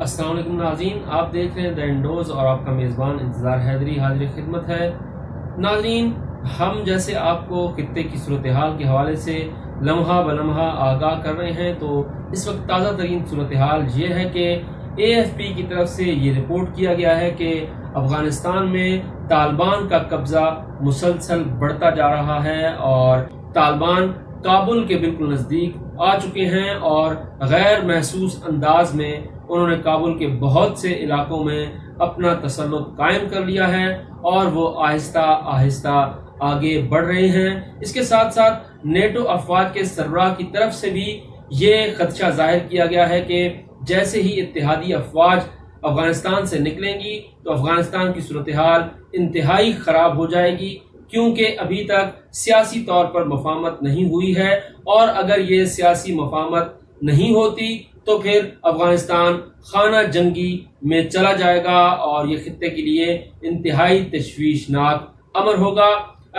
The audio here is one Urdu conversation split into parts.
السلام علیکم ناظرین، آپ دیکھ رہے ہیں دا انڈوز اور آپ کا میزبان انتظار حیدری حاضر خدمت ہے۔ ناظرین، ہم جیسے آپ کو خطے کی صورتحال کے حوالے سے لمحہ بلمحہ آگاہ کر رہے ہیں، تو اس وقت تازہ ترین صورتحال یہ ہے کہ AFP کی طرف سے یہ رپورٹ کیا گیا ہے کہ افغانستان میں طالبان کا قبضہ مسلسل بڑھتا جا رہا ہے اور طالبان کابل کے بالکل نزدیک آ چکے ہیں اور غیر محسوس انداز میں انہوں نے کابل کے بہت سے علاقوں میں اپنا تسلط قائم کر لیا ہے اور وہ آہستہ آہستہ آگے بڑھ رہے ہیں۔ اس کے ساتھ ساتھ نیٹو افواج کے سربراہ کی طرف سے بھی یہ خدشہ ظاہر کیا گیا ہے کہ جیسے ہی اتحادی افواج افغانستان سے نکلیں گی تو افغانستان کی صورتحال انتہائی خراب ہو جائے گی، کیونکہ ابھی تک سیاسی طور پر مفاہمت نہیں ہوئی ہے، اور اگر یہ سیاسی مفاہمت نہیں ہوتی تو پھر افغانستان خانہ جنگی میں چلا جائے گا اور یہ خطے کے لیے انتہائی تشویشناک امر ہوگا۔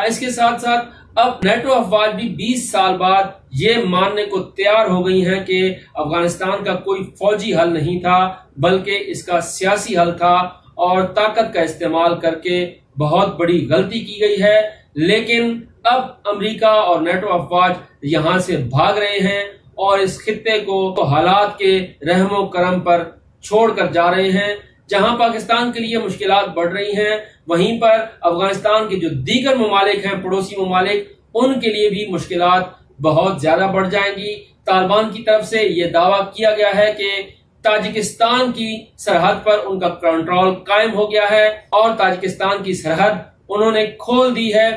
اس کے ساتھ ساتھ اب نیٹو افواج بھی 20 سال بعد یہ ماننے کو تیار ہو گئی ہیں کہ افغانستان کا کوئی فوجی حل نہیں تھا بلکہ اس کا سیاسی حل تھا، اور طاقت کا استعمال کر کے بہت بڑی غلطی کی گئی ہے۔ لیکن اب امریکہ اور نیٹو افواج یہاں سے بھاگ رہے ہیں اور اس خطے کو حالات کے رحم و کرم پر چھوڑ کر جا رہے ہیں۔ جہاں پاکستان کے لیے مشکلات بڑھ رہی ہیں، وہیں پر افغانستان کے جو دیگر ممالک ہیں، پڑوسی ممالک، ان کے لیے بھی مشکلات بہت زیادہ بڑھ جائیں گی۔ طالبان کی طرف سے یہ دعویٰ کیا گیا ہے کہ تاجکستان کی سرحد پر ان کا کنٹرول قائم ہو گیا ہے اور تاجکستان کی سرحد انہوں نے کھول دی ہے۔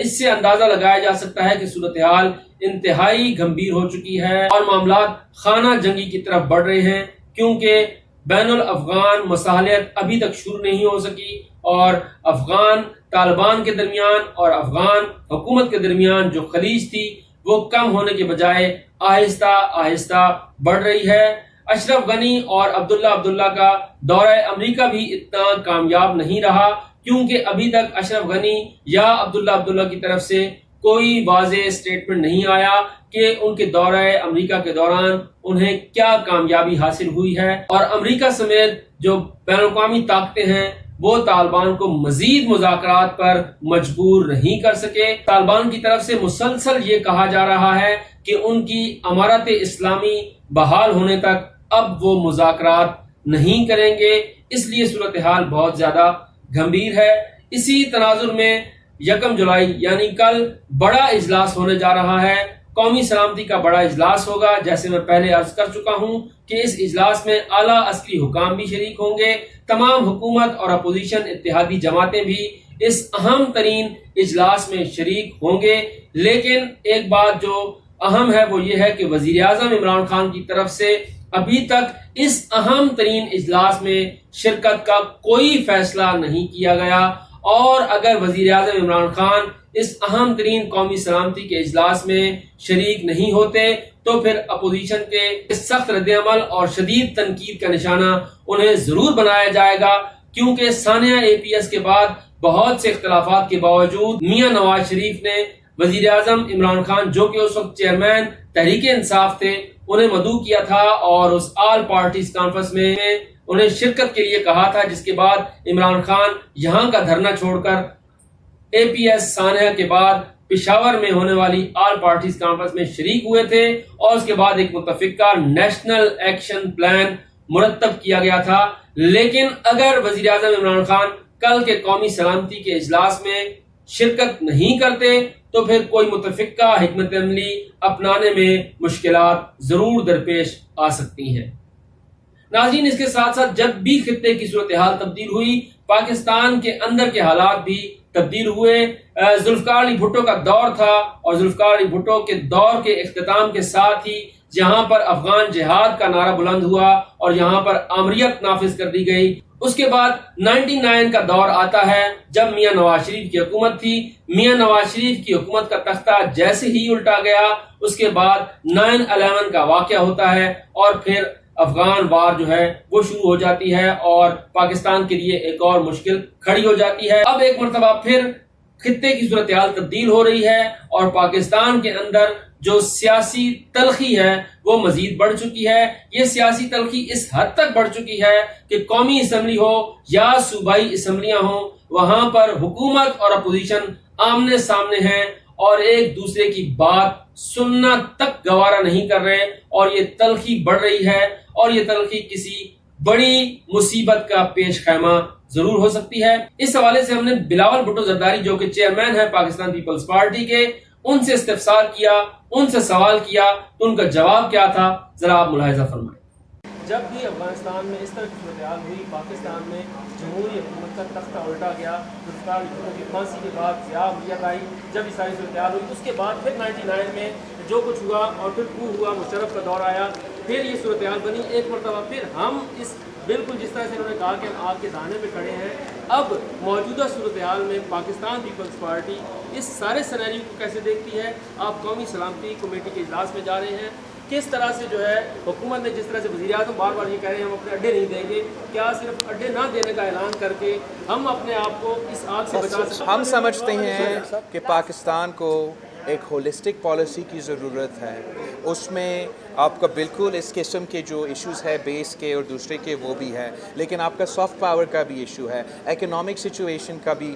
اس سے اندازہ لگایا جا سکتا ہے کہ صورتحال انتہائی گمبھیر ہو چکی ہے اور معاملات خانہ جنگی کی طرف بڑھ رہے ہیں، کیونکہ بین الافغان مصالحت ابھی تک شروع نہیں ہو سکی اور افغان طالبان کے درمیان اور افغان حکومت کے درمیان جو خلیج تھی وہ کم ہونے کے بجائے آہستہ آہستہ بڑھ رہی ہے۔ اشرف غنی اور عبداللہ کا دورہ امریکہ بھی اتنا کامیاب نہیں رہا، کیونکہ ابھی تک اشرف غنی یا عبداللہ کی طرف سے کوئی واضح سٹیٹمنٹ نہیں آیا کہ ان کے دورہ امریکہ کے دوران انہیں کیا کامیابی حاصل ہوئی ہے، اور امریکہ سمیت جو بین الاقوامی طاقتیں ہیں وہ طالبان کو مزید مذاکرات پر مجبور نہیں کر سکے۔ طالبان کی طرف سے مسلسل یہ کہا جا رہا ہے کہ ان کی امارت اسلامی بحال ہونے تک اب وہ مذاکرات نہیں کریں گے، اس لیے صورتحال بہت زیادہ گمبھیر ہے۔ اسی تناظر میں 1 جولائی یعنی کل بڑا اجلاس ہونے جا رہا ہے، قومی سلامتی کا بڑا اجلاس ہوگا۔ جیسے میں پہلے عرض کر چکا ہوں کہ اس اجلاس میں اعلیٰ عسکری حکام بھی شریک ہوں گے، تمام حکومت اور اپوزیشن اتحادی جماعتیں بھی اس اہم ترین اجلاس میں شریک ہوں گے۔ لیکن ایک بات جو اہم ہے وہ یہ ہے کہ وزیر اعظم عمران خان کی طرف سے ابھی تک اس اہم ترین اجلاس میں شرکت کا کوئی فیصلہ نہیں کیا گیا، اور اگر وزیر اعظم عمران خان اس اہم ترین قومی سلامتی کے اجلاس میں شریک نہیں ہوتے تو پھر اپوزیشن کے سخت رد عمل اور شدید تنقید کا نشانہ انہیں ضرور بنایا جائے گا، کیونکہ سانحہ APS کے بعد بہت سے اختلافات کے باوجود میاں نواز شریف نے وزیر اعظم عمران خان، جو کہ اس وقت چیئرمین تحریک انصاف تھے، انہیں مدعو کیا تھا اور اس آل پارٹیز کانفرنس میں انہیں شرکت کے لیے کہا تھا، جس کے بعد عمران خان یہاں کا دھرنا چھوڑ کر APS سانحہ کے بعد پشاور میں ہونے والی آل پارٹیز کانفرنس میں شریک ہوئے تھے، اور اس کے بعد ایک متفقہ نیشنل ایکشن پلان مرتب کیا گیا تھا۔ لیکن اگر وزیر اعظم عمران خان کل کے قومی سلامتی کے اجلاس میں شرکت نہیں کرتے تو پھر کوئی متفقہ حکمت عملی اپنانے میں مشکلات ضرور درپیش آ سکتی ہیں۔ ناظرین، اس کے ساتھ ساتھ جب بھی خطے کی صورتحال تبدیل ہوئی، پاکستان کے اندر کے حالات بھی تبدیل ہوئے۔ ذوالفقار علی بھٹو کا دور تھا، اور ذوالفقار علی بھٹو کے دور کے اختتام کے ساتھ ہی جہاں پر افغان جہاد کا نعرہ بلند ہوا اور یہاں پر آمریت نافذ کر دی گئی، اس کے بعد 99 کا دور آتا ہے جب میاں نواز شریف کی حکومت تھی۔ میاں نواز شریف کی حکومت کا تختہ جیسے ہی الٹا گیا، اس کے بعد 9/11 کا واقعہ ہوتا ہے اور پھر افغان وار جو ہے وہ شروع ہو جاتی ہے اور پاکستان کے لیے ایک اور مشکل کھڑی ہو جاتی ہے۔ اب ایک مرتبہ پھر خطے کی صورتحال تبدیل ہو رہی ہے اور پاکستان کے اندر جو سیاسی تلخی ہے وہ مزید بڑھ چکی ہے. یہ سیاسی تلخی اس حد تک بڑھ چکی ہے کہ قومی اسمبلی ہو یا صوبائی اسمبلیاں ہوں، وہاں پر حکومت اور اپوزیشن آمنے سامنے ہیں اور ایک دوسرے کی بات سننا تک گوارا نہیں کر رہے، اور یہ تلخی بڑھ رہی ہے، اور یہ تلخی کسی بڑی مصیبت کا پیش خیمہ ضرور ہو سکتی ہے. اس حوالے سے ہم نے بلاول بھٹو زرداری جو کہ چیئرمین ہے پاکستان پیپلز پارٹی کے، ان سے استفسار کیا، ان سے سوال کیا، تو ان کا جواب کیا تھا، ذرا آپ ملاحظہ فرمائیں. جب بھی افغانستان میں اس طرح کی صورتحال ہوئی، پاکستان میں جمہوری حکومت کا تختہ الٹا گیا، ذوالفقار بھٹو کی پھانسی کے بعد ضیاء الیت آئی، جب یہ ساری صورتحال ہوئی، اس کے بعد پھر 99 میں جو کچھ ہوا اور پھر کو ہوا، مشرف کا دور آیا، پھر یہ صورتحال بنی ایک مرتبہ. پھر ہم اس بالکل جس طرح سے انہوں نے کہا کہ ہم آگ کے دانے پہ کھڑے ہیں، اب موجودہ صورتحال میں پاکستان پیپلز پارٹی اس سارے سینیریو کو کیسے دیکھتی ہے؟ آپ قومی سلامتی کمیٹی کے اجلاس میں جا رہے ہیں، کس طرح سے جو ہے حکومت نے جس طرح سے وزیر اعظم بار بار یہ کہہ رہے ہیں ہم اپنے اڈے نہیں دیں گے، کیا صرف اڈے نہ دینے کا اعلان کر کے ہم اپنے آپ کو اس آگ سے بچا سکتے ہیں؟ ہم سمجھتے ہیں کہ پاکستان کو ایک ہولسٹک پالیسی کی ضرورت ہے. اس میں آپ کا بالکل اس قسم کے جو ایشوز ہے بیس کے اور دوسرے کے وہ بھی ہے، لیکن آپ کا سافٹ پاور کا بھی ایشو ہے، اکنامک سچویشن کا بھی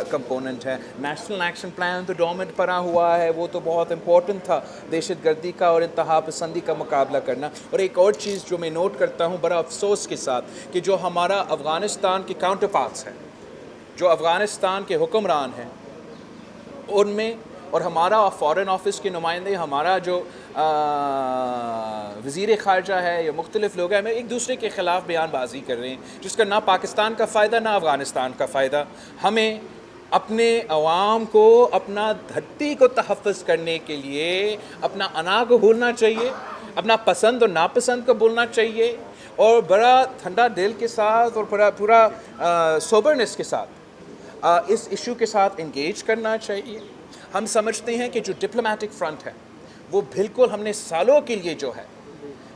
کمپوننٹ ہے. نیشنل ایکشن پلان تو ڈومنٹ پڑا ہوا ہے، وہ تو بہت امپورٹنٹ تھا دہشت گردی کا اور انتہا پسندی کا مقابلہ کرنا. اور ایک اور چیز جو میں نوٹ کرتا ہوں بڑا افسوس کے ساتھ، کہ جو ہمارا افغانستان کے کاؤنٹر پارٹس ہیں، جو افغانستان کے حکمران ہیں، ان میں اور ہمارا فارن آفس کے نمائندے، ہمارا جو وزیر خارجہ ہے یا مختلف لوگ ہیں، ہمیں ایک دوسرے کے خلاف بیان بازی کر رہے ہیں، جس کا نہ پاکستان کا فائدہ نہ افغانستان کا فائدہ. ہمیں اپنے عوام کو اپنا دھرتی کو تحفظ کرنے کے لیے اپنا انا کو بھولنا چاہیے، اپنا پسند اور ناپسند کو بولنا چاہیے، اور بڑا ٹھنڈا دل کے ساتھ اور پورا سوبرنس کے ساتھ اس ایشو کے ساتھ انگیج کرنا چاہیے. ہم سمجھتے ہیں کہ جو ڈپلومیٹک فرنٹ ہے وہ بالکل ہم نے سالوں کے لیے جو ہے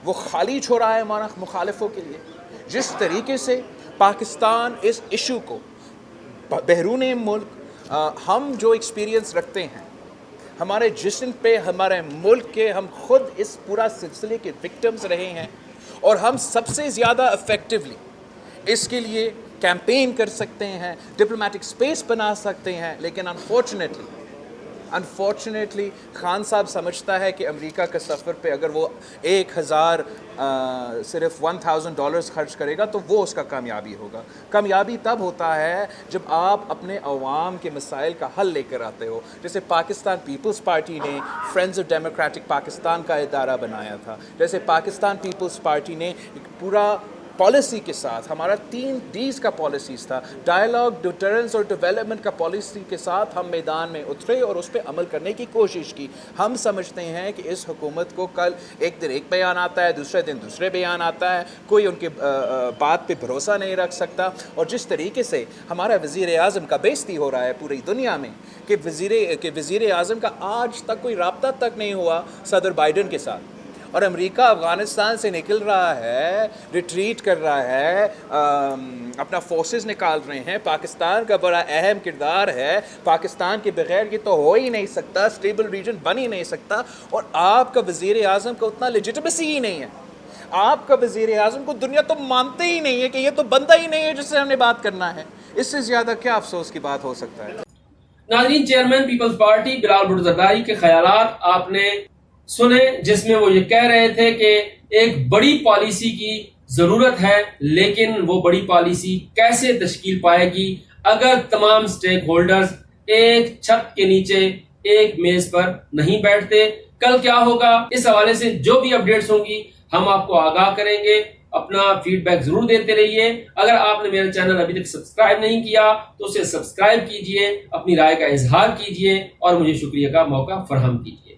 وہ خالی چھوڑا ہے ہمارا مخالفوں کے لیے. جس طریقے سے پاکستان اس ایشو کو بیرون ملک ہم جو ایکسپیرینس رکھتے ہیں، ہمارے جسم پہ ہمارے ملک کے، ہم خود اس پورا سلسلے کے وکٹمز رہے ہیں، اور ہم سب سے زیادہ افیکٹولی اس کے لیے کیمپین کر سکتے ہیں، ڈپلومیٹک سپیس بنا سکتے ہیں. لیکن انفارچونیٹلی خان صاحب سمجھتا ہے کہ امریکہ کے سفر پہ اگر وہ 1000 صرف $1000 خرچ کرے گا تو وہ اس کا کامیابی ہوگا. کامیابی تب ہوتا ہے جب آپ اپنے عوام کے مسائل کا حل لے کر آتے ہو. جیسے پاکستان پیپلز پارٹی نے فرینڈز آف ڈیموکریٹک پاکستان کا ادارہ بنایا تھا، جیسے پاکستان پیپلز پارٹی نے ایک پورا پالیسی کے ساتھ، ہمارا 3 Ds کا پالیسیز تھا، ڈائیلاگ، ڈیٹرنس اور ڈیولپمنٹ کا پالیسی کے ساتھ ہم میدان میں اترے اور اس پہ عمل کرنے کی کوشش کی. ہم سمجھتے ہیں کہ اس حکومت کو کل ایک دن ایک بیان آتا ہے، دوسرے دن دوسرے بیان آتا ہے، کوئی ان کے بات پہ بھروسہ نہیں رکھ سکتا. اور جس طریقے سے ہمارا وزیر اعظم کا بےعزتی ہو رہا ہے پوری دنیا میں، کہ وزیر اعظم کا آج تک کوئی رابطہ تک نہیں ہوا صدر بائیڈن کے ساتھ، اور امریکہ افغانستان سے نکل رہا ہے، ریٹریٹ کر رہا ہے، اپنا فورسز نکال رہے ہیں. پاکستان کا بڑا اہم کردار ہے، پاکستان کے بغیر یہ تو ہو ہی نہیں سکتا، اسٹیبل ریجن بن ہی نہیں سکتا. اور آپ کا وزیر اعظم کو اتنا لیجٹمیسی ہی نہیں ہے، آپ کا وزیر اعظم کو دنیا تو مانتے ہی نہیں ہے کہ یہ تو بندہ ہی نہیں ہے جس سے ہم نے بات کرنا ہے. اس سے زیادہ کیا افسوس کی بات ہو سکتا ہے؟ ناظرین، chairman peoples party Bilawal Bhutto Zardari کے خیالات آپ نے سنے، جس میں وہ یہ کہہ رہے تھے کہ ایک بڑی پالیسی کی ضرورت ہے، لیکن وہ بڑی پالیسی کیسے تشکیل پائے گی اگر تمام سٹیک ہولڈرز ایک چھت کے نیچے ایک میز پر نہیں بیٹھتے. کل کیا ہوگا، اس حوالے سے جو بھی اپڈیٹس ہوں گی ہم آپ کو آگاہ کریں گے. اپنا فیڈ بیک ضرور دیتے رہیے. اگر آپ نے میرا چینل ابھی تک سبسکرائب نہیں کیا تو اسے سبسکرائب کیجئے، اپنی رائے کا اظہار کیجئے اور مجھے شکریہ کا موقع فراہم کیجئے.